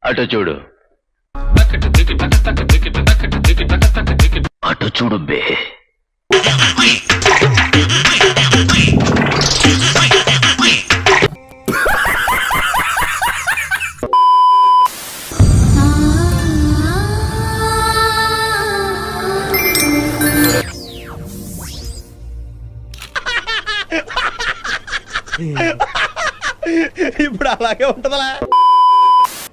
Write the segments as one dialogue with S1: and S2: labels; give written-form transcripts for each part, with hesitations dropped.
S1: అటు చూడు, అటు చూడు బే.
S2: ఇప్పుడు అలాగే ఉంటదలా.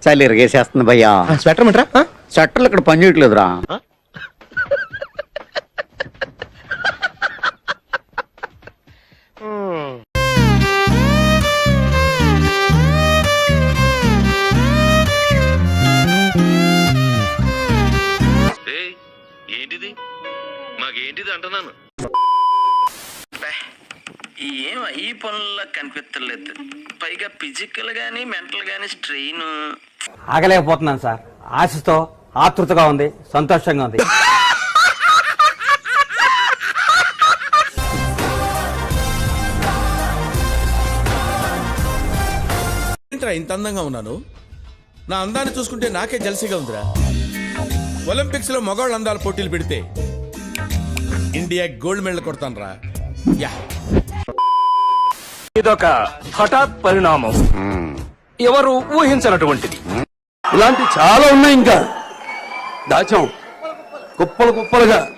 S3: చలి ఇరగేసేస్తుంది భయ్యా.
S2: స్వెటర్ మంటరా?
S3: స్వెటర్లు ఇక్కడ పని చేయట్లేదురా.
S1: ఏంటిది మాకేంటిది అంటున్నాను.
S4: ఏం ఈ పనుల్లో కనిపించలేదు. పైగా ఫిజికల్ గానీ మెంటల్ గానీ స్ట్రెయిన్.
S5: ఆగలేకపోతున్నాను సార్. ఆశతో ఆతృతగా ఉంది, సంతోషంగా ఉంది.
S2: ఏంట్రా ఇంత అందంగా ఉన్నాను? నా అందాన్ని చూసుకుంటే నాకే జలసిగా ఉందిరా. ఒలింపిక్స్ లో మగవాళ్ళ అందాల పోటీలు పెడితే ఇండియా గోల్డ్ మెడల్ కొడతాను రా.
S6: ఇదొక హఠాత్ పరిణామం, ఎవరు ఊహించినటువంటిది. ఇలాంటి చాలా ఉన్నాయి, ఇంకా దాచాం కుప్పలు కుప్పలుగా.